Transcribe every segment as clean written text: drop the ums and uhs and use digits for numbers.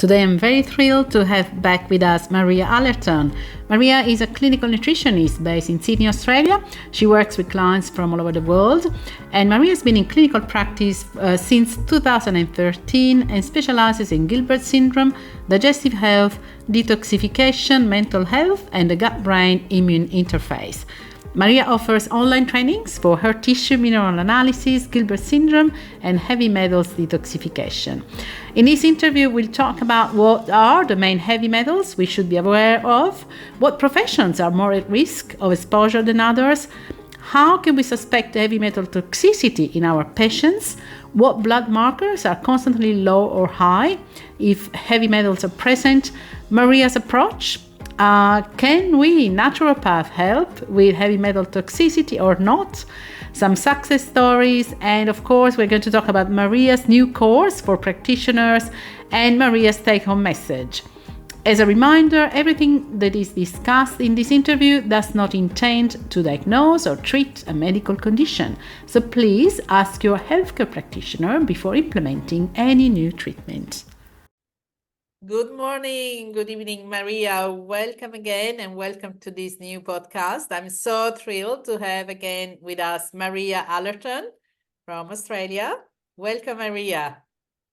Today I'm very thrilled to have back with us Maria Allerton. Maria is a clinical nutritionist based in Sydney, Australia. She works with clients from all over the world, and Maria has been in clinical practice since 2013 and specializes in Gilbert syndrome, digestive health, detoxification, mental health, and the gut-brain immune interface. Maria offers online trainings for her tissue mineral analysis, Gilbert syndrome, and heavy metals detoxification. In this interview, we'll talk about what are the main heavy metals we should be aware of, what professions are more at risk of exposure than others, how can we suspect heavy metal toxicity in our patients, what blood markers are constantly low or high, if heavy metals are present, Maria's approach. Can we naturopaths help with heavy metal toxicity or not? Some success stories, and of course we're going to talk about Maria's new course for practitioners and Maria's take-home message. As a reminder, everything that is discussed in this interview does not intend to diagnose or treat a medical condition, so please ask your healthcare practitioner before implementing any new treatment. Good morning, good evening, Maria. Welcome again and welcome to this new podcast. I'm so thrilled to have again with us Maria Allerton from Australia. Welcome, Maria.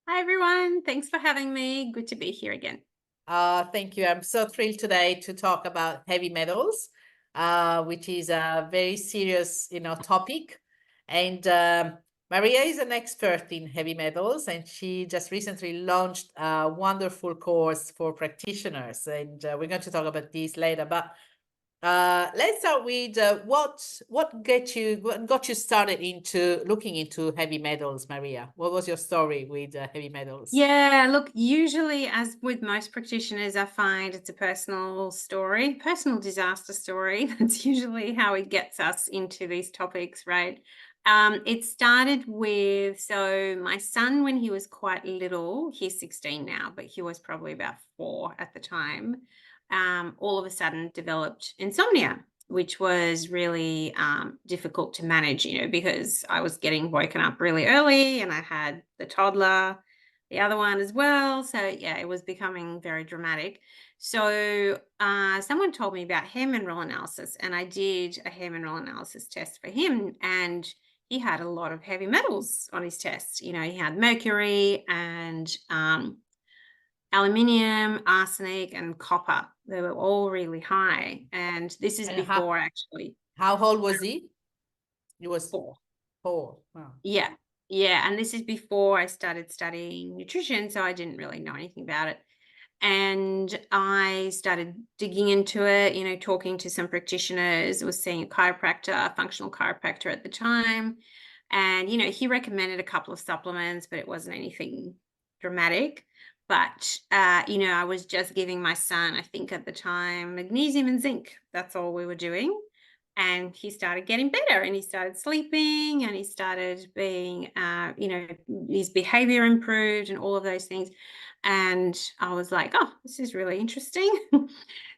Hi, everyone. Thanks for having me. Good to be here again. Thank you. I'm so thrilled today to talk about heavy metals, which is a very serious, topic. And Maria is an expert in heavy metals, and she just recently launched a wonderful course for practitioners. And we're going to talk about this later. But let's start with what got you started into looking into heavy metals, Maria? What was your story with heavy metals? Yeah, look, usually, as with most practitioners, I find it's a personal story, personal disaster story. That's usually how it gets us into these topics, right? It started with, so my son, when he was quite little, he's 16 now, but he was probably about 4 at the time, all of a sudden developed insomnia, which was really difficult to manage, because I was getting woken up really early and I had the toddler, the other one as well. So yeah, it was becoming very dramatic. So someone told me about hair mineral analysis, and I did a hair mineral analysis test for him, and he had a lot of heavy metals on his test. He had mercury and aluminium, arsenic, and copper. They were all really high. And this is before actually. How old was he? He was 4. 4. Wow. Yeah. Yeah. And this is before I started studying nutrition, so I didn't really know anything about it. And I started digging into it, talking to some practitioners. I was seeing a chiropractor, a functional chiropractor at the time. And, he recommended a couple of supplements, but it wasn't anything dramatic. But, I was just giving my son, I think at the time, magnesium and zinc. That's all we were doing. And he started getting better, and he started sleeping, and he started being, his behavior improved and all of those things. And I was like, oh, this is really interesting.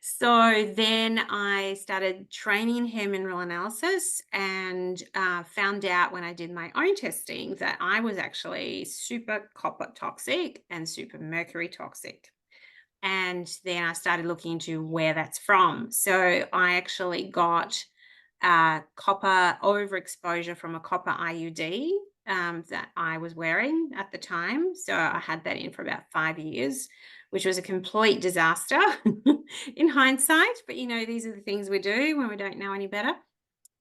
So then I started training in hair mineral analysis, and found out when I did my own testing that I was actually super copper toxic and super mercury toxic. And then I started looking into where that's from. So I actually got copper overexposure from a copper IUD that I was wearing at the time. So I had that in for about 5 years, which was a complete disaster in hindsight. But, these are the things we do when we don't know any better.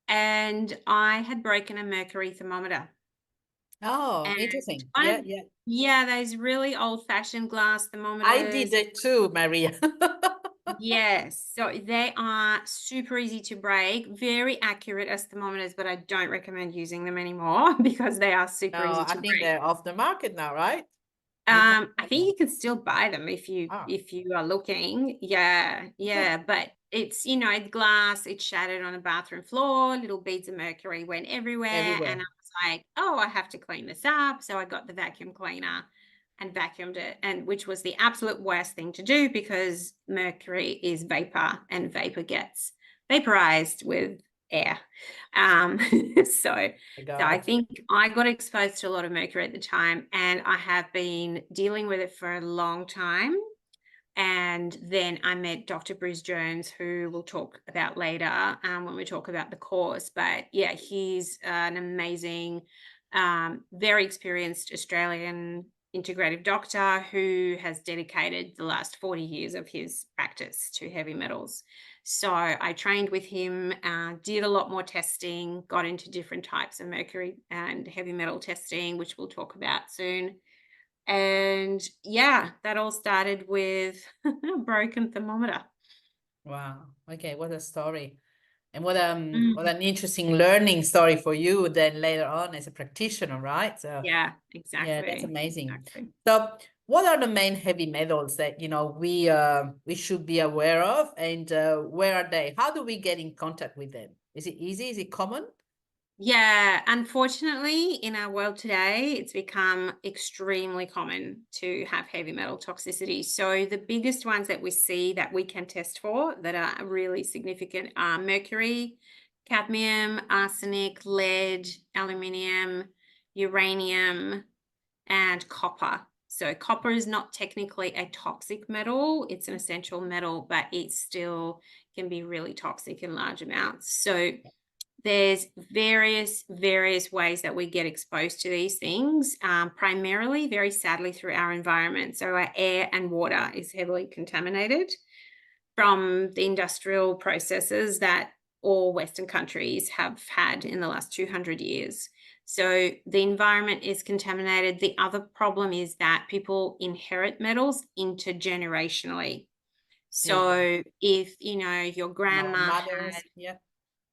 And I had broken a mercury thermometer. Oh, interesting. Yeah, those really old-fashioned glass thermometers. I did it too, Maria. Yes, so they are super easy to break, very accurate as thermometers, but I don't recommend using them anymore because they are super easy to break. I think they're off the market now, right? I think you can still buy them if you are looking. Yeah, but it's glass. It shattered on a bathroom floor. Little beads of mercury went everywhere. And I was like, oh, I have to clean this up. So I got the vacuum cleaner and vacuumed it, and which was the absolute worst thing to do because mercury is vapor, and vapor gets vaporized with air. Um, so My I God. think I got exposed to a lot of mercury at the time, and I have been dealing with it for a long time. And then I met Dr. Bruce Jones, who we'll talk about later when we talk about the course. But yeah, he's an amazing, very experienced Australian integrative doctor who has dedicated the last 40 years of his practice to heavy metals. So I trained with him, did a lot more testing, got into different types of mercury and heavy metal testing, which we'll talk about soon. And yeah, that all started with a broken thermometer. Wow. Okay, what a story. And what Mm. an interesting learning story for you then later on as a practitioner, right? So Yeah, yeah, that's exactly. amazing. Exactly. So what are the main heavy metals that we should be aware of, and where are they? How do we get in contact with them? Is it easy? Is it common? Yeah, unfortunately, in our world today, it's become extremely common to have heavy metal toxicity. So the biggest ones that we see that we can test for that are really significant are mercury, cadmium, arsenic, lead, aluminium, uranium, and copper. So copper is not technically a toxic metal, it's an essential metal, but it still can be really toxic in large amounts. So there's various ways that we get exposed to these things, primarily, very sadly, through our environment. So our air and water is heavily contaminated from the industrial processes that all Western countries have had in the last 200 years. So the environment is contaminated. The other problem is that people inherit metals intergenerationally. So if, your grandma Mothers, yeah.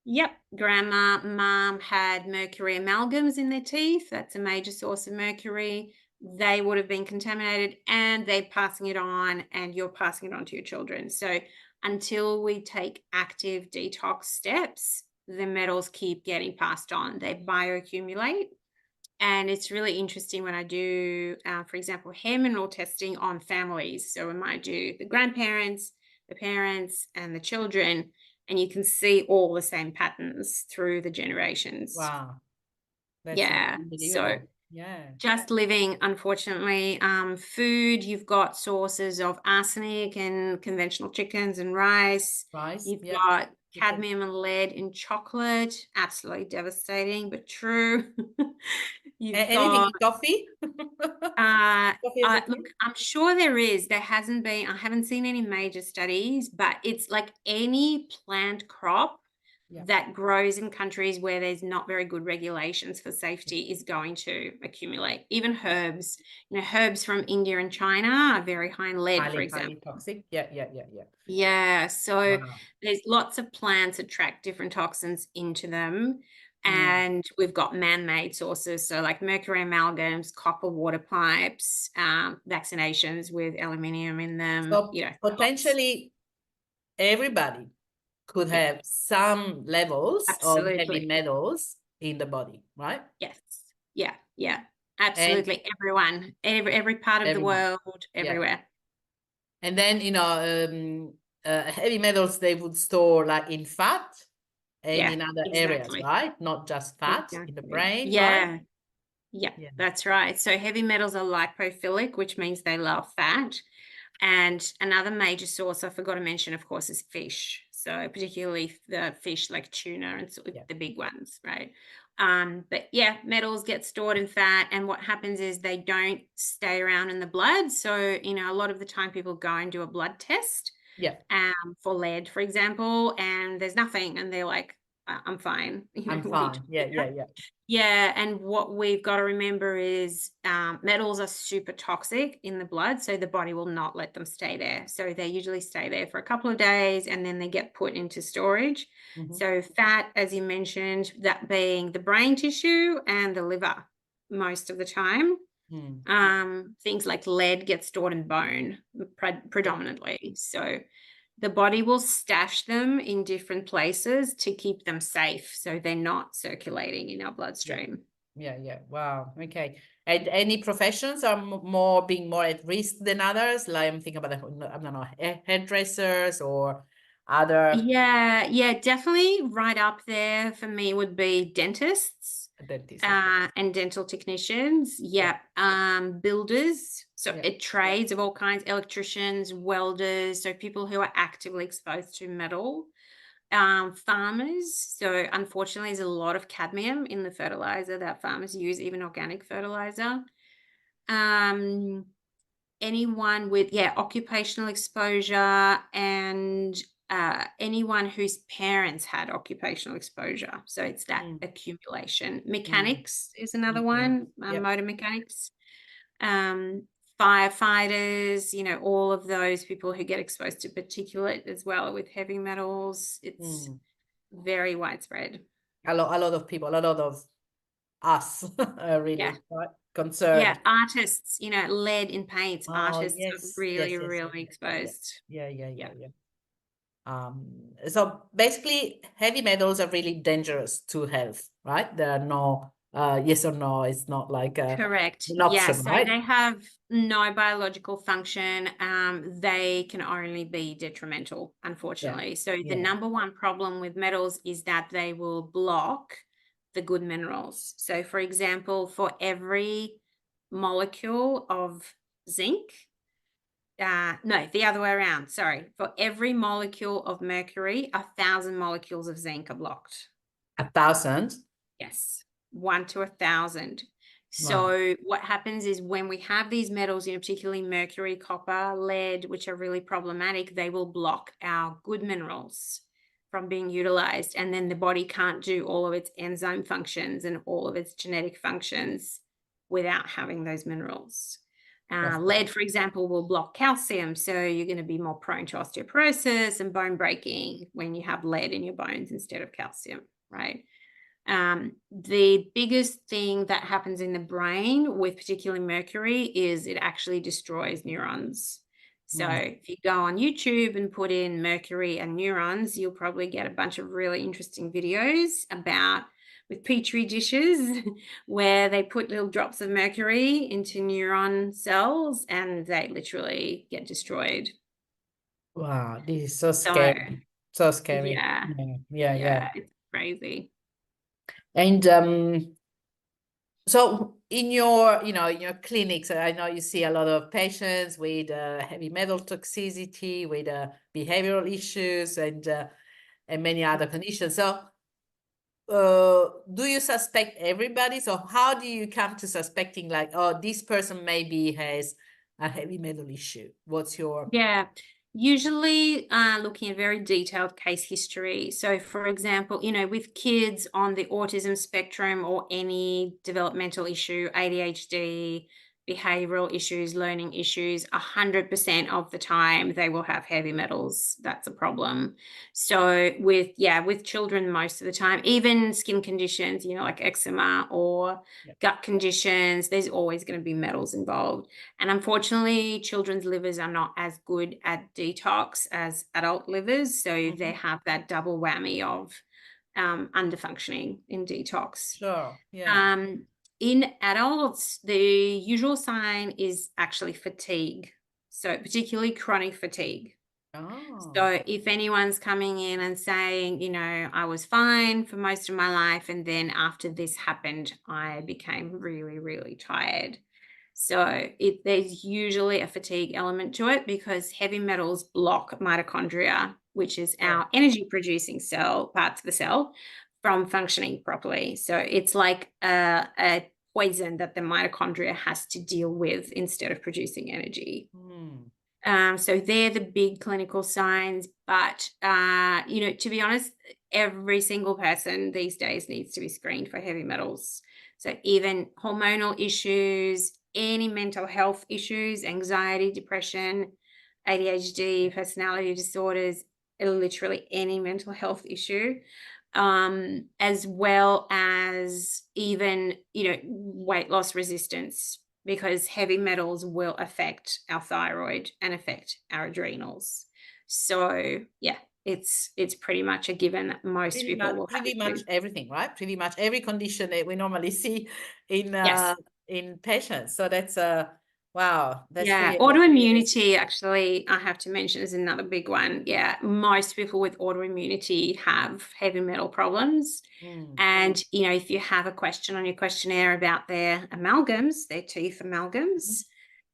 Yep, grandma, mom had mercury amalgams in their teeth. That's a major source of mercury. They would have been contaminated and they're passing it on, and you're passing it on to your children. So until we take active detox steps, the metals keep getting passed on. They bioaccumulate. And it's really interesting when I do, for example, hair mineral testing on families. So we might do the grandparents, the parents, and the children, and you can see all the same patterns through the generations. Wow. That's Yeah. So unbelievable. Yeah. just living, unfortunately, food, you've got sources of arsenic in conventional chickens and rice. Rice, You've yeah. got cadmium and lead in chocolate. Absolutely devastating, but true. You've Anything got in coffee? Coffee as a look, tea? I'm sure there is. There hasn't been, I haven't seen any major studies, but it's like any plant crop Yeah. that grows in countries where there's not very good regulations for safety is going to accumulate. Even herbs, herbs from India and China are very high in lead, for example. Highly toxic. Yeah, yeah, yeah, yeah. Yeah, so Wow. there's lots of plants attract different toxins into them. Mm. And we've got man-made sources, so like mercury amalgams, copper water pipes, vaccinations with aluminium in them. So potentially everybody could Yeah, have some levels of heavy absolutely. metals in the body, right? Yes. Yeah, yeah, And absolutely. Everyone, every part of the everyone, world, yeah. everywhere. And then, heavy metals, they would store like in fat and Yeah, in other areas, exactly. right? Not just fat in the Exactly. brain, right? Yeah. Yeah, Yeah. that's right. So heavy metals are lipophilic, which means they love fat. And another major source I forgot to mention, of course, is fish. So particularly the fish like tuna and sort of the big ones, right? But yeah, metals get stored in fat, and what happens is they don't stay around in the blood. So, a lot of the time people go and do a blood test Yeah. for lead, for example, and there's nothing, and they're like, I'm fine. I'm what are you fine. talking Yeah, about? yeah, yeah. Yeah, and what we've got to remember is metals are super toxic in the blood, so the body will not let them stay there. So they usually stay there for a couple of days and then they get put into storage. Mhm. So fat, as you mentioned, that being the brain tissue and the liver most of the time. Things like lead get stored in bone predominantly. So the body will stash them in different places to keep them safe, so they're not circulating in our bloodstream. Yeah, yeah. Wow. Okay. And any professions are being more at risk than others? Like I'm thinking about, I don't know, hairdressers or other Yeah, definitely right up there for me would be dentists dentists? and dental technicians. Yeah. Builders. So Yeah. trades of all kinds, electricians, welders, so people who are actively exposed to metal. Farmers. So unfortunately, there's a lot of cadmium in the fertilizer that farmers use, even organic fertilizer. Anyone with occupational exposure, and anyone whose parents had occupational exposure, so it's that accumulation. Mechanics is another one, Yep. motor mechanics, firefighters, all of those people who get exposed to particulate as well with heavy metals. It's very widespread. A lot of people, a lot of us are really quite concerned. Yeah, artists, lead in paints, Oh, artists yes, are really, yes, really exposed. Yeah. So basically, heavy metals are really dangerous to health, right? There are no yes or no. It's not like Correct. an option, So right? they have no biological function. They can only be detrimental, unfortunately. So the number one problem with metals is that they will block the good minerals. So for example, for every molecule of zinc, no, the other way around. Sorry. For every molecule of mercury, 1,000 molecules of zinc are blocked. 1,000? Yes, 1 to 1,000. Wow. So what happens is when we have these metals, particularly mercury, copper, lead, which are really problematic, they will block our good minerals from being utilized. And then the body can't do all of its enzyme functions and all of its genetic functions without having those minerals. Lead, for example, will block calcium. So you're going to be more prone to osteoporosis and bone breaking when you have lead in your bones instead of calcium, right? The biggest thing that happens in the brain with particularly mercury is it actually destroys neurons. So if you go on YouTube and put in mercury and neurons, you'll probably get a bunch of really interesting videos with petri dishes where they put little drops of mercury into neuron cells and they literally get destroyed. Wow, this is so scary. So scary. Yeah, it's crazy. And so in your, in your clinics, I know you see a lot of patients with heavy metal toxicity, with behavioral issues, and many other conditions. So do you suspect everybody? So how do you come to suspecting like, oh, this person maybe has a heavy metal issue? What's your... Usually looking at very detailed case history. So for example, with kids on the autism spectrum or any developmental issue, ADHD, behavioral issues, learning issues, 100% of the time they will have heavy metals. That's a problem. So with children, most of the time, even skin conditions, like eczema or gut conditions, there's always going to be metals involved. And unfortunately, children's livers are not as good at detox as adult livers. So they have that double whammy of underfunctioning in detox. Sure. Yeah. In adults, the usual sign is actually fatigue. So particularly chronic fatigue. Oh. So if anyone's coming in and saying, I was fine for most of my life, and then after this happened, I became really, really tired. So there's usually a fatigue element to it because heavy metals block mitochondria, which is our energy producing parts of the cell, from functioning properly. So it's like a poison that the mitochondria has to deal with instead of producing energy. So they're the big clinical signs, but to be honest, every single person these days needs to be screened for heavy metals. So even hormonal issues, any mental health issues, anxiety, depression, ADHD, personality disorders, literally any mental health issue, as well as even, weight loss resistance, because heavy metals will affect our thyroid and affect our adrenals. So it's pretty much a given that most people will have pretty much everything, right? Pretty much every condition that we normally see in patients. So that's Wow, that's Yeah, really autoimmunity, actually, I have to mention, is another big one. Yeah, most people with autoimmunity have heavy metal problems. Mm, And, if you have a question on your questionnaire about their amalgams, their teeth amalgams,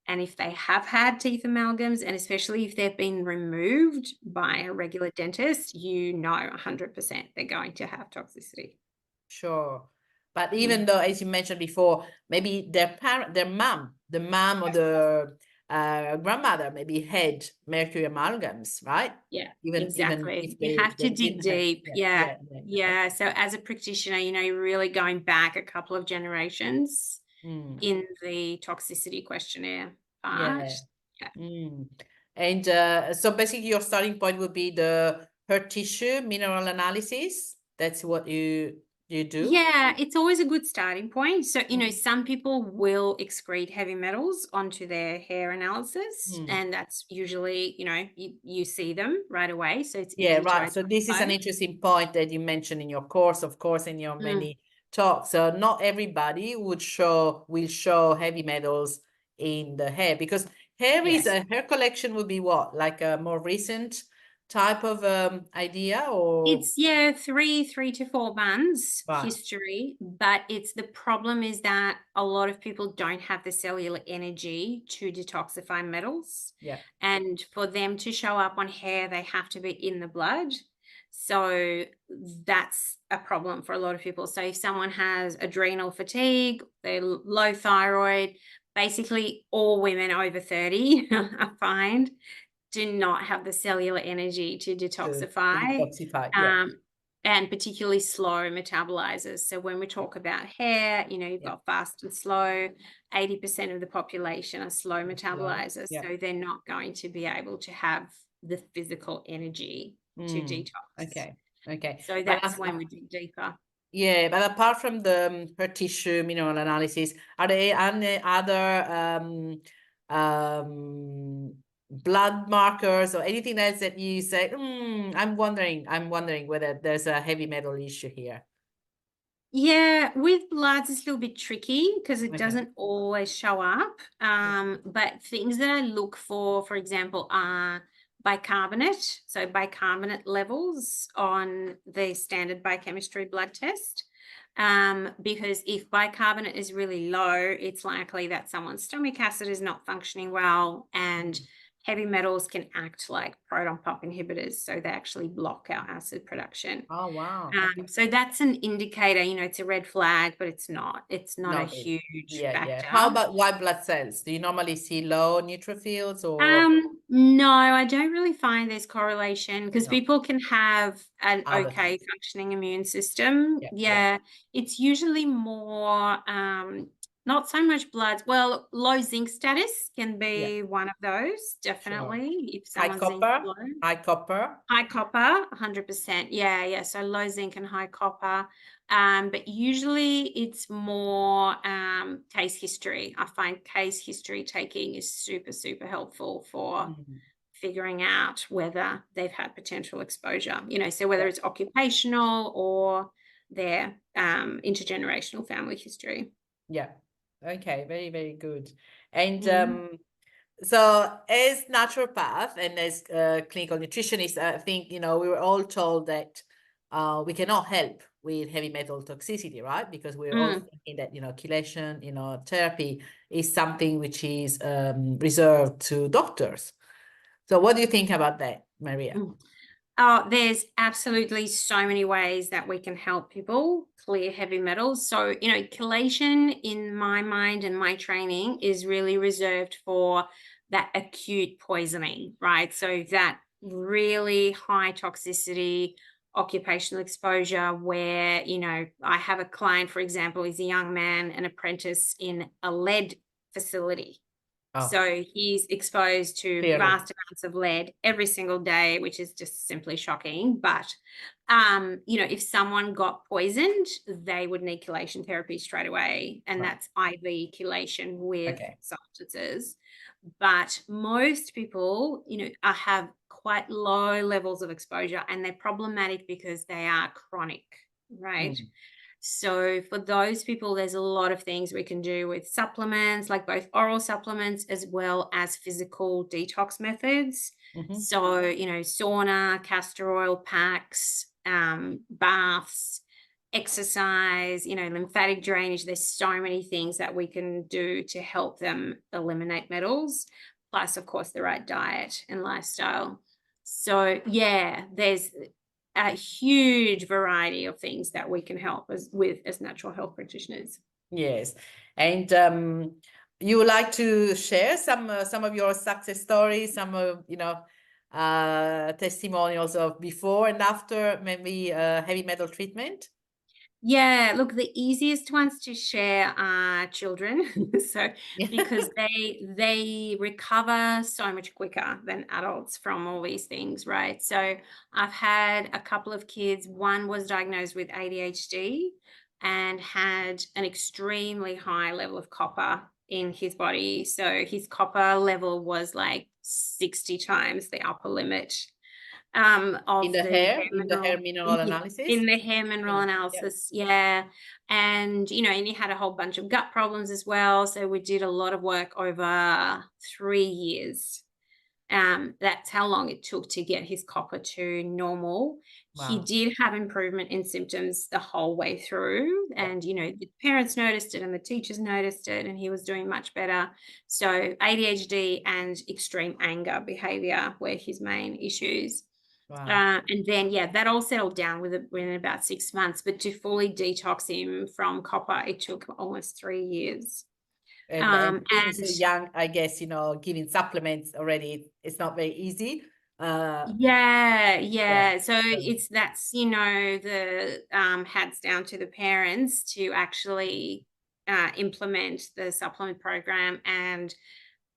and if they have had teeth amalgams, and especially if they've been removed by a regular dentist, 100% they're going to have toxicity. sure. But even though, as you mentioned before, maybe their parent, their mom, the mom or the grandmother maybe had mercury amalgams, right? Yeah, Even exactly. if You have they to dig didn't have, deep. yeah, Yeah. yeah, yeah. Yeah. So as a practitioner, you're really going back a couple of generations Mm, in the toxicity questionnaire part. yeah. Yeah. Mm. And so basically your starting point would be the her tissue mineral analysis. That's what you do? Yeah, it's always a good starting point. So, Mhm. some people will excrete heavy metals onto their hair analysis, Mm. and that's usually, you see them right away. So it's Yeah, easy to right. So this is an identify. interesting point that you mentioned in your course, of course, in your Mm, many talks. So not everybody will show heavy metals in the hair, because yes. hair collection would be what, like a more recent type of idea, or It's 3 to 4 months right? history, but the problem is that a lot of people don't have the cellular energy to detoxify metals. Yeah. And for them to show up on hair, they have to be in the blood. So that's a problem for a lot of people. So if someone has adrenal fatigue, they're low thyroid, basically all women over 30 I find do not have the cellular energy to To detoxify, detoxify. Yeah. um, and particularly slow metabolizers. So when we talk about hair, you've Yeah. got fast and slow. 80% of the population are slow Slow. metabolizers, Yeah. so they're not going to be able to have the physical energy to Mm. detox. Okay. Okay. So But that's when we dig deeper. yeah, but apart from the her tissue mineral analysis, are there any other blood markers or anything else that you say, I'm wondering whether there's a heavy metal issue here? Yeah, with bloods, it's a little bit tricky because it Okay. doesn't always show up. But things that I look for example, are bicarbonate. So bicarbonate levels on the standard biochemistry blood test. Because if bicarbonate is really low, it's likely that someone's stomach acid is not functioning well, and heavy metals can act like proton pump inhibitors. So they actually block our acid production. Oh, wow. Okay. So that's an indicator, it's a red flag, but it's not a Not big. huge Yeah, yeah. How factor. about white blood cells? Do you normally see low neutrophils or No, I don't really find there's correlation because no? people can have an Other okay things. functioning immune system. Yeah, yeah, Yeah, it's usually more not so much blood. Well, low zinc status can yeah. be one of those, Sure. definitely. If High someone's zinc copper, low. high copper. High copper, 100%. Yeah, yeah. So low zinc and high copper. But usually it's more case history. I find case history taking is super, super helpful for Mm. figuring out whether they've had potential exposure, so whether Yeah, it's occupational or their intergenerational family history. yeah. Okay, very, very good. And Mhm. so as naturopath and as clinical nutritionist, I think, we were all told that we cannot help with heavy metal toxicity, right? Because we're all Mm. thinking that, chelation, therapy is something which is reserved to doctors. So what do you think about that, Maria? Mm. Oh, there's absolutely so many ways that we can help people clear heavy metals. So, chelation in my mind and my training is really reserved for that acute poisoning, right? So that really high toxicity occupational exposure where, I have a client, for example, he's a young man, an apprentice in a lead facility. Oh, So he's exposed to clearly. vast amounts of lead every single day, which is just simply shocking. But, if someone got poisoned, they would need chelation therapy straight away. And Right. that's IV chelation with Okay. substances. But most people, have quite low levels of exposure, and they're problematic because they are chronic, right? Mm. So for those people, there's a lot of things we can do with supplements, like both oral supplements as well as physical detox methods. Mhm. So, sauna, castor oil packs, baths, exercise, lymphatic drainage. There's so many things that we can do to help them eliminate metals, plus, of course, the right diet and lifestyle. So, yeah, there's a huge variety of things that we can help as natural health practitioners. Yes. And you would like to share some of your success stories, some of, testimonials of before and after maybe heavy metal treatment? Yeah, look, the easiest ones to share are children. So because they recover so much quicker than adults from all these things, right? So I've had a couple of kids. One was diagnosed with ADHD and had an extremely high level of copper in his body. So his copper level was like 60 times the upper limit of In the hair mineral analysis? in the hair mineral Yeah. analysis. Yeah. And he had a whole bunch of gut problems as well. So we did a lot of work over 3 years. That's how long it took to get his copper to normal. He Wow. did have improvement in symptoms the whole way through. And, the parents noticed it and the teachers noticed it, and he was doing much better. So ADHD and extreme anger behavior were his main issues. Wow. And then, that all settled down within about 6 months. But to fully detox him from copper, it took almost 3 years. And being And so young, I guess, giving supplements already, it's not very easy. yeah. So So, that's the hats down to the parents to actually implement the supplement program and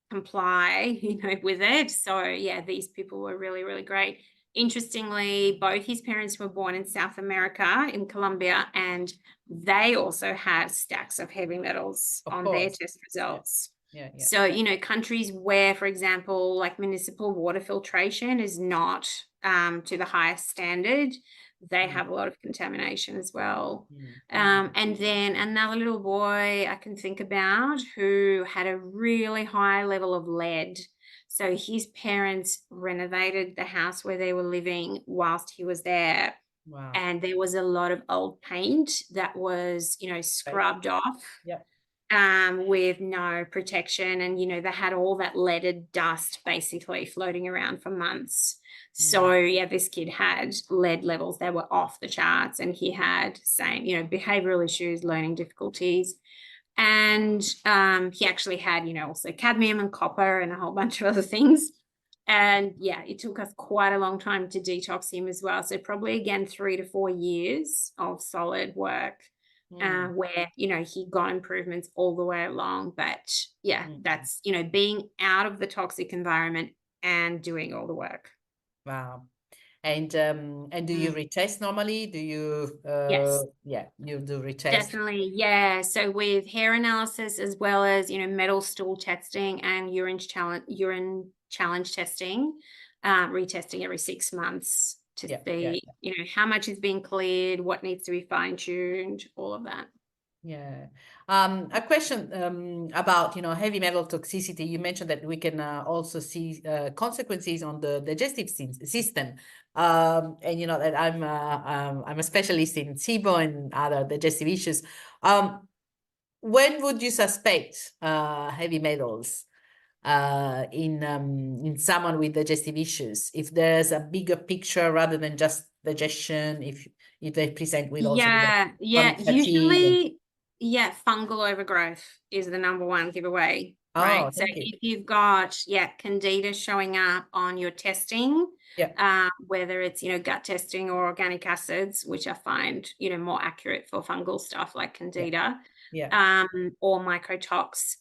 comply, with it. So these people were really, really great. Interestingly, both his parents were born in South America, in Colombia, and they also had stacks of heavy metals of on their course. test results. Yeah. So, countries where, for example, like municipal water filtration is not to the highest standard, they have a lot of contamination as well. And then another little boy I can think about who had a really high level of lead. So his parents renovated the house where they were living whilst he was there. Wow. And there was a lot of old paint that was, scrubbed off. Yeah. With no protection, and they had all that leaded dust basically floating around for months. So this kid had lead levels that were off the charts, and he had same behavioral issues, learning difficulties, and he actually had also cadmium and copper and a whole bunch of other things. And it took us quite a long time to detox him as well. So probably again 3 to 4 years of solid work. Where he got improvements all the way along, but that's being out of the toxic environment and doing all the work. Wow. And do you retest normally? Do you Yes, you do retest? definitely. Yeah. So with hair analysis as well as metal stool testing and urine challenge testing, retesting every 6 months to see how much is being cleared, what needs to be fine-tuned, all of that. Yeah. A question about heavy metal toxicity. You mentioned that we can also see consequences on the digestive system, and that I'm a specialist in SIBO and other digestive issues. When would you suspect heavy metals in someone with digestive issues? If there's a bigger picture rather than just digestion, if they present with also chronic fatigue. Usually fungal overgrowth is the number one giveaway, right? So if you've got candida showing up on your testing, whether it's gut testing or organic acids, which I find more accurate for fungal stuff like candida, or mycotox,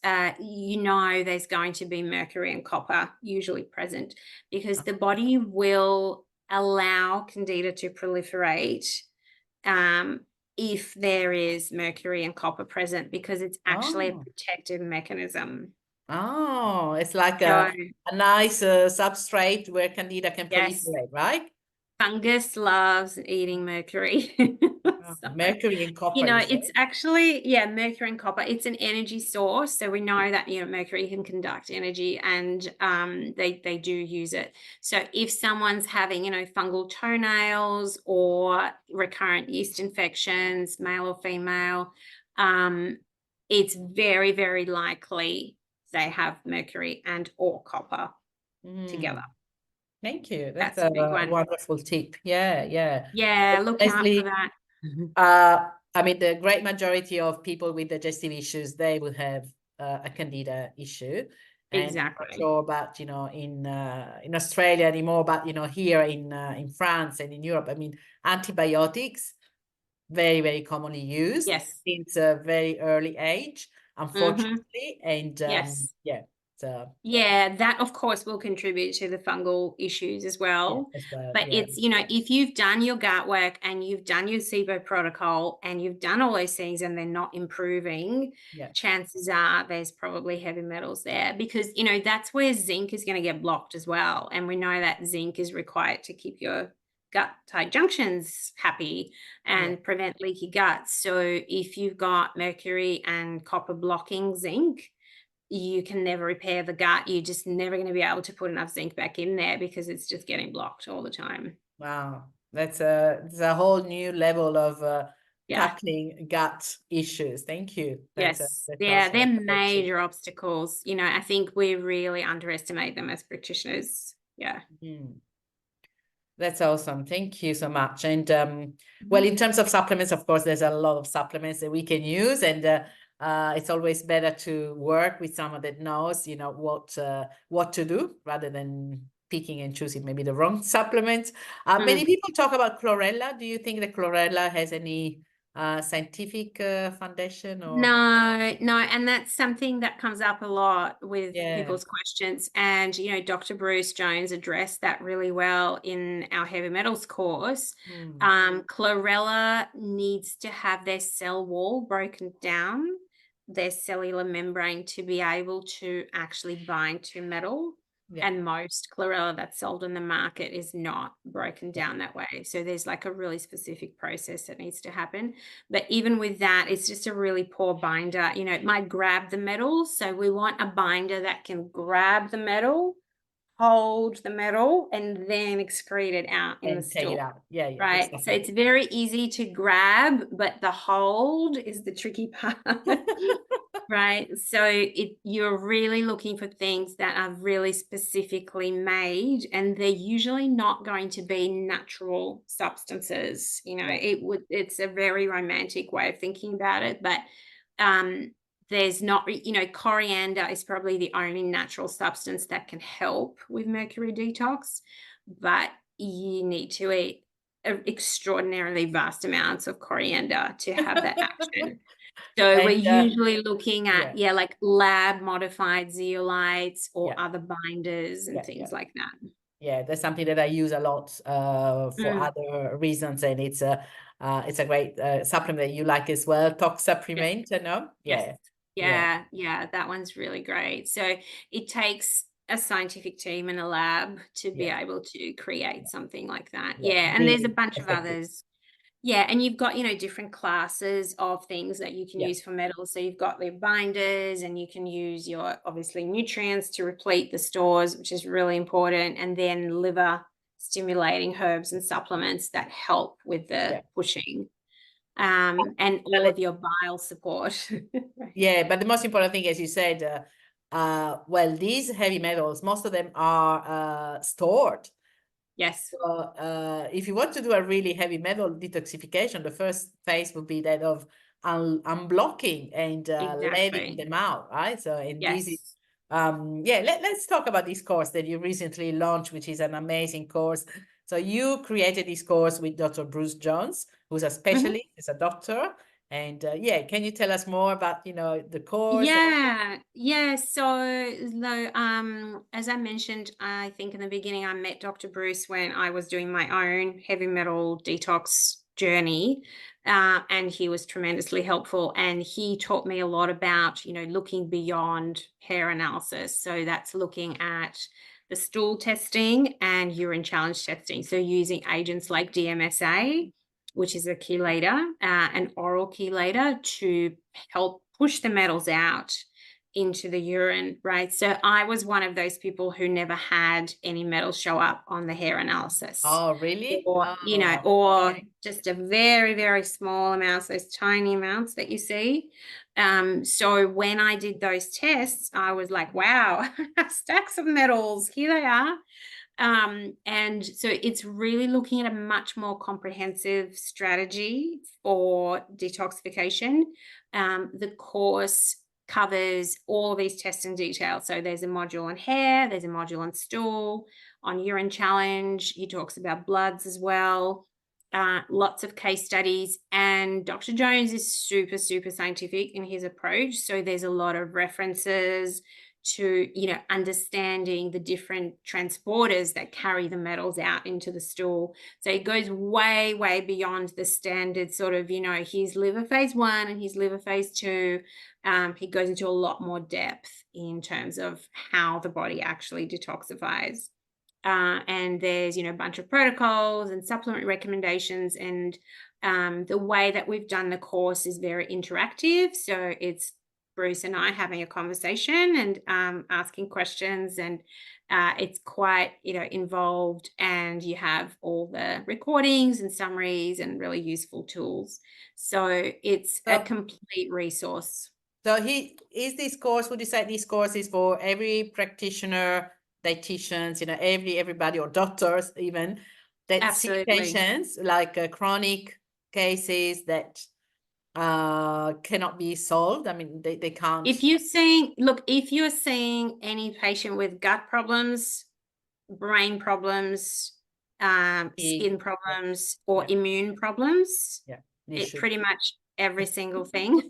there's going to be mercury and copper usually present, because the body will allow candida to proliferate if there is mercury and copper present, because it's actually a protective mechanism. Oh, it's like a nice substrate where candida can proliferate, right? Fungus loves eating mercury. So, Mercury and copper, you say? it's actually, yeah, mercury and copper. It's an energy source. So we know that, mercury can conduct energy, and they do use it. So if someone's having, fungal toenails or recurrent yeast infections, male or female, it's very, very likely they have mercury and or copper together. Thank you. That's That's a big a one. wonderful tip. Yeah. Yeah, look out for that. I mean, the great majority of people with digestive issues, they will have a candida issue. And I'm not Exactly. sure about, in Australia anymore, but, here in France and in Europe, I mean, antibiotics, very, very commonly used Yes. since a very early age, unfortunately. And Yes. yeah, so Yeah, that of course will contribute to the fungal issues as well. as well, But yeah. it's, if you've done your gut work and you've done your SIBO protocol and you've done all those things and they're not improving, Yeah. chances are there's probably heavy metals there, because, that's where zinc is going to get blocked as well. And we know that zinc is required to keep your gut-tight junctions happy and prevent leaky gut. So if you've got mercury and copper blocking zinc, you can never repair the gut. You're just never going to be able to put enough zinc back in there because it's just getting blocked all the time. Wow, that's a whole new level of Yeah. tackling gut issues. Thank you. Yes. That's Yeah, also they're a great tip. major obstacles. I think we really underestimate them as practitioners. Yeah. That's awesome. Thank you so much. And well, in terms of supplements, of course, there's a lot of supplements that we can use, and it's always better to work with someone that knows, what to do rather than picking and choosing maybe the wrong supplements. Many people talk about chlorella. Do you think that chlorella has any scientific foundation or? No, and that's something that comes up a lot with people's questions. And, Dr. Bruce Jones addressed that really well in our heavy metals course. Chlorella needs to have their cell wall broken down, their cellular membrane, to be able to actually bind to metal. And most chlorella that's sold in the market is not broken down that way. So there's like a really specific process that needs to happen. But even with that, it's just a really poor binder. It might grab the metal. So we want a binder that can grab the metal, hold the metal, and then excrete it out in the take it stool. out. Yeah. Right. Exactly. So it's very easy to grab, but the hold is the tricky part. Right. So you're really looking for things that are really specifically made, and they're usually not going to be natural substances. It's a very romantic way of thinking about it, but there's not, coriander is probably the only natural substance that can help with mercury detox, but you need to eat extraordinarily vast amounts of coriander to have that action. So we're usually looking at, like lab modified zeolites or other binders and things like that. Yeah, that's something that I use a lot for other reasons, and it's a great supplement that you like as well, toxicity, no? Yes. Yeah, that one's really great. So it takes a scientific team in a lab to be able to create something like that. And really there's a bunch of effective. others. Yeah, and you've got, different classes of things that you can use for metals. So you've got the binders, and you can use your, obviously, nutrients to replete the stores, which is really important, and then liver stimulating herbs and supplements that help with the pushing, and all of your bile support. Yeah, but the most important thing, as you said, well, these heavy metals, most of them are stored. Yes. So if you want to do a really heavy metal detoxification, the first phase would be that of unblocking and letting them out, right? So, and this is, let's talk about this course that you recently launched, which is an amazing course. So you created this course with Dr. Bruce Jones, who's a specialist, is a doctor. And can you tell us more about, the course? So as I mentioned, I think in the beginning, I met Dr. Bruce when I was doing my own heavy metal detox journey, and he was tremendously helpful, and he taught me a lot about looking beyond hair analysis. So that's looking at the stool testing and urine challenge testing. So using agents like DMSA, which is a chelator, an oral chelator, to help push the metals out into the urine, right? So I was one of those people who never had any metals show up on the hair analysis. Oh, really? Or, Oh, or okay. just a very, very small amounts, those tiny amounts that you see. So when I did those tests, I was like, wow, stacks of metals, here they are. And so it's really looking at a much more comprehensive strategy for detoxification. The course covers all of these tests in detail. So there's a module on hair, there's a module on stool, on urine challenge. He talks about bloods as well. Lots of case studies, and Dr. Jones is super, super scientific in his approach. So there's a lot of references to, understanding the different transporters that carry the metals out into the stool. So it goes way, way beyond the standard sort of, here's liver phase 1 and here's liver phase 2. He goes into a lot more depth in terms of how the body actually detoxifies. And there's, a bunch of protocols and supplement recommendations. And the way that we've done the course is very interactive. So it's Bruce and I having a conversation and asking questions, and it's quite, involved, and you have all the recordings and summaries and really useful tools. So it's a complete resource. So this course, would you say this course is for every practitioner, dietitians, everybody, or doctors even, that see patients like chronic cases that cannot be solved? I mean, they can't. If you're seeing any patient with gut problems, brain problems, skin problems, or immune problems, it's pretty much every single thing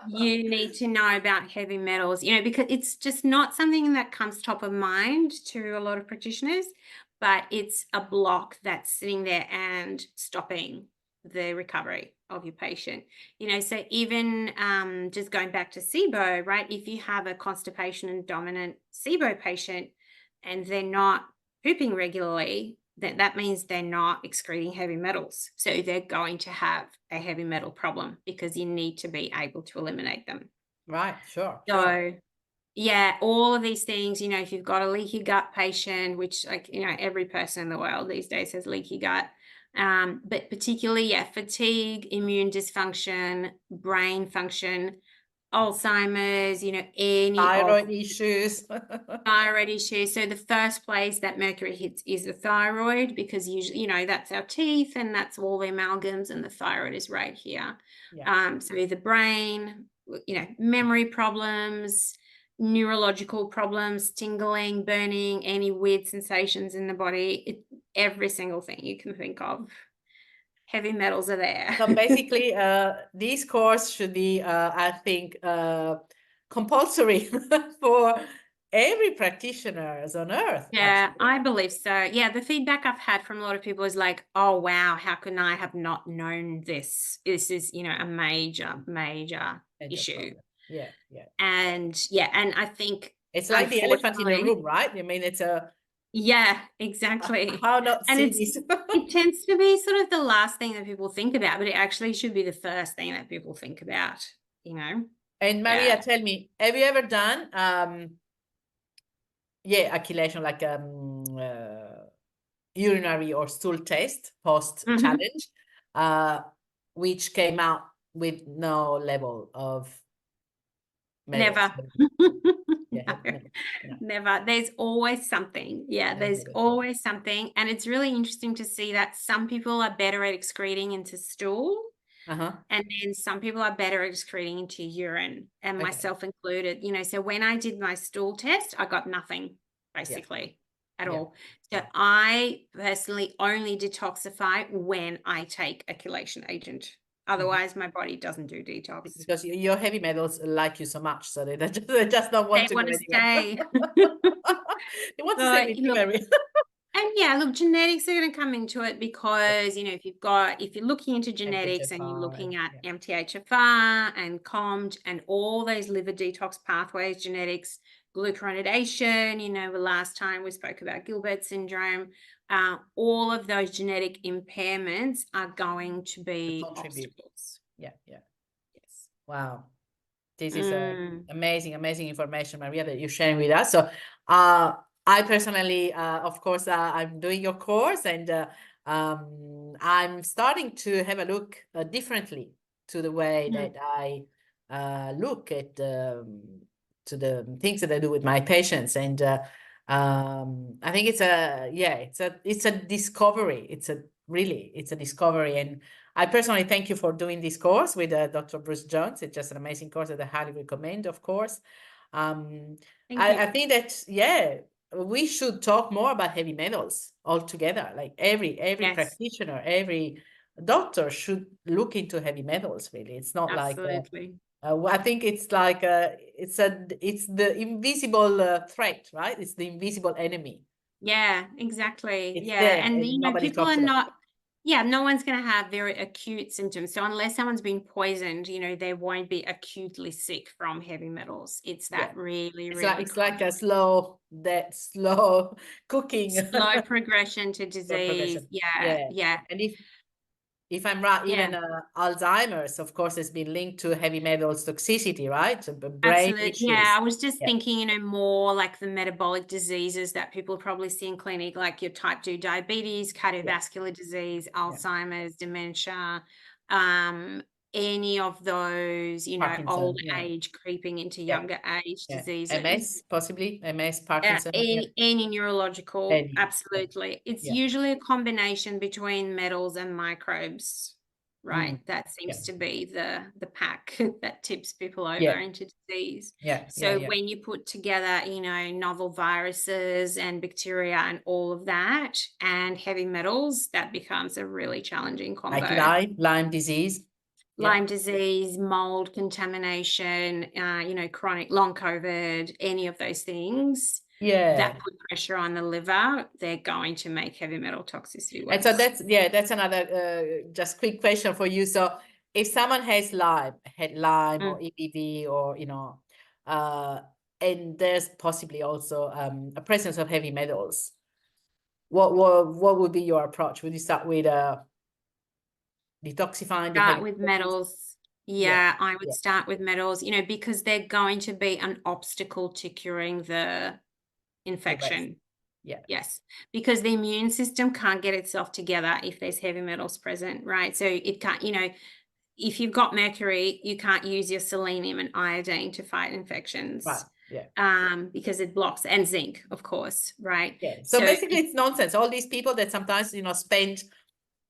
you need to know about heavy metals, because it's just not something that comes top of mind to a lot of practitioners, but it's a block that's sitting there and stopping the recovery of your patient. So even just going back to SIBO, right? If you have a constipation and dominant SIBO patient and they're not pooping regularly, that means they're not excreting heavy metals. So they're going to have a heavy metal problem, because you need to be able to eliminate them. Right, sure. So yeah, all of these things, if you've got a leaky gut patient, which every person in the world these days has leaky gut, but particularly, fatigue, immune dysfunction, brain function, Alzheimer's, any thyroid issues. Thyroid issues. So the first place that mercury hits is the thyroid, because usually, that's our teeth and that's all the amalgams, and the thyroid is right here. Yeah. So the brain, memory problems, neurological problems, tingling, burning, any weird sensations in the body, every single thing you can think of. Heavy metals are there. So basically, this course should be, I think, compulsory for every practitioner on earth. Yeah, actually. I believe so. Yeah, the feedback I've had from a lot of people is like, oh, wow, how can I have not known this? This is, a major issue. Problem. Yeah. And I think it's like the elephant in the room, right? I mean, it's yeah, exactly. How not and see this? It tends to be sort of the last thing that people think about, but it actually should be the first thing that people think about, And Maria, tell me, have you ever done accylation, like urinary or stool test post challenge, which came out with no level of metals? Never. Never. There's always something. There's always something. And it's really interesting to see that some people are better at excreting into stool, and then some people are better at excreting into urine, and myself included. So when I did my stool test, I got nothing basically at all. So I personally only detoxify when I take a chelation agent. Otherwise, my body doesn't do detox. Because your heavy metals like you so much, so they just don't want to go stay. They want to stay with you, Maria. And look, genetics are going to come into it, because if you're looking into genetics and you're looking at MTHFR and COMT and all those liver detox pathways, genetics, glucuronidation, the last time we spoke about Gilbert syndrome, all of those genetic impairments are going to be contribute. obstacles. Yeah. Yes. Wow. This is amazing information, Maria, that you're sharing with us. So I personally, of course, I'm doing your course, and I'm starting to have a look differently to the way that I look at to the things that I do with my patients. And I think it's a discovery. It's a discovery. And I personally thank you for doing this course with Dr. Bruce Jones. It's just an amazing course that I highly recommend, of course. I think that, we should talk more about heavy metals altogether. Like every practitioner, every doctor should look into heavy metals, really. It's not absolutely. I think it's like it's the invisible threat, right? It's the invisible enemy. Yeah, exactly. It's Yeah. there, And nobody people talks are about not, no one's going to have very acute symptoms. So unless someone's been poisoned, they won't be acutely sick from heavy metals. It's that really, it's like a slow cooking. slow progression to disease. Yeah. And if I'm right, even Alzheimer's, of course, has been linked to heavy metals toxicity, right? So brain Absolutely. issues. Yeah, I was just thinking, more like the metabolic diseases that people probably see in clinic, like your type 2 diabetes, cardiovascular disease, Alzheimer's, dementia, any of those, Parkinson, old age creeping into younger age diseases. MS, possibly, MS, Parkinson. Any neurological, absolutely. It's usually a combination between metals and microbes, right? That seems to be the pack that tips people over into disease. So when you put together, novel viruses and bacteria and all of that and heavy metals, that becomes a really challenging combo. Like Lyme disease. Lyme disease, mold contamination, chronic long COVID, any of those things that put pressure on the liver, they're going to make heavy metal toxicity worse. And so that's another just quick question for you. So if someone had Lyme or EBV, or and there's possibly also a presence of heavy metals, what would be your approach? Would you start with detoxifying the heavy with metals? I would start with metals, because they're going to be an obstacle to curing the infection. Yes, because the immune system can't get itself together if there's heavy metals present, right? So it can't, if you've got mercury, you can't use your selenium and iodine to fight infections. Right. Because it blocks, and zinc, of course, right? So basically it's nonsense. All these people that sometimes, spend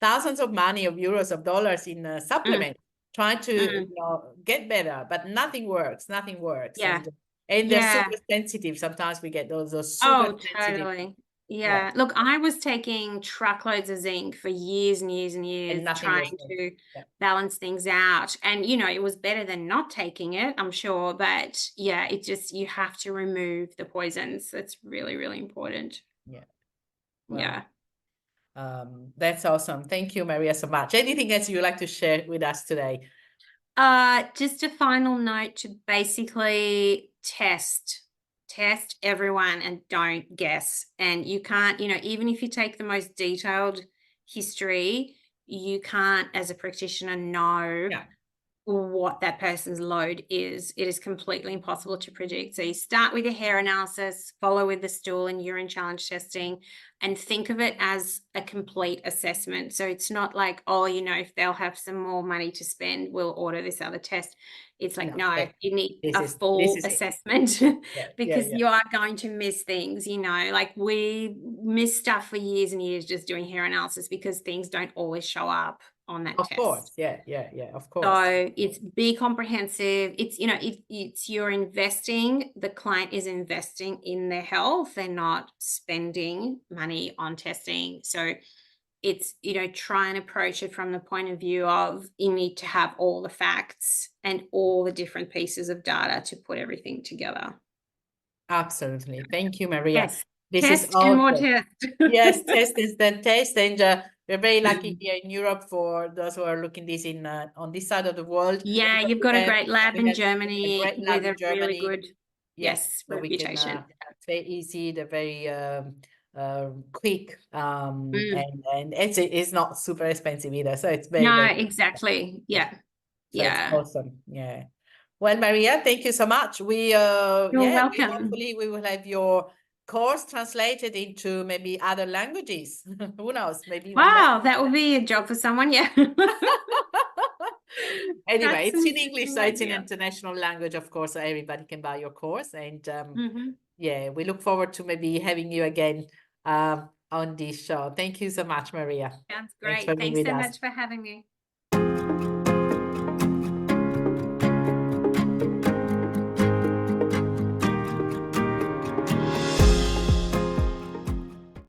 thousands of money, of euros, of dollars in supplements, trying to get better, but nothing works. And they're super sensitive. Sometimes we get those super sensitive. Totally. Look, I was taking truckloads of zinc for years and years and years, trying to balance things out. And, it was better than not taking it, I'm sure. But it just, you have to remove the poisons. That's really, really important. That's awesome. Thank you, Maria, so much. Anything else you'd like to share with us today? Just a final note to basically test everyone and don't guess. And you can't, even if you take the most detailed history, you can't, as a practitioner, know what that person's load is. It is completely impossible to predict. So you start with your hair analysis, follow with the stool and urine challenge testing, and think of it as a complete assessment. So it's not like, if they'll have some more money to spend, we'll order this other test. It's like, you need a full assessment because you are going to miss things, like we miss stuff for years and years just doing hair analysis because things don't always show up on that test. Of course. Of course. So it's be comprehensive. It's, it's you're investing, the client is investing in their health. They're not spending money on testing. So it's, try and approach it from the point of view of you need to have all the facts and all the different pieces of data to put everything together. Absolutely. Thank you, Maria. Yes. Test and more test. Yes, test is the test. And we're very lucky here in Europe for those who are looking this in on this side of the world. Yeah, you've got a great lab in Germany a great lab with in Germany. really good Yes, so we can, reputation. it's very easy, they're very quick, Mm. and it's not super expensive either, so it's very, No, very, exactly. Yeah. so it's Yeah. awesome. Yeah. Well, Maria, thank you so much. We You're yeah, we welcome. hopefully we will have your course translated into maybe other languages. Who knows? Maybe one day. Wow, that would be a job for someone. Yeah. Anyway, That's it's in an English, interesting so it's an idea. international language, of course, so everybody can buy your course. And Mhm. yeah, we look forward to maybe having you again on this show. Thank you so much, Maria. Sounds Thanks for great. being Thanks with so us. much for having me.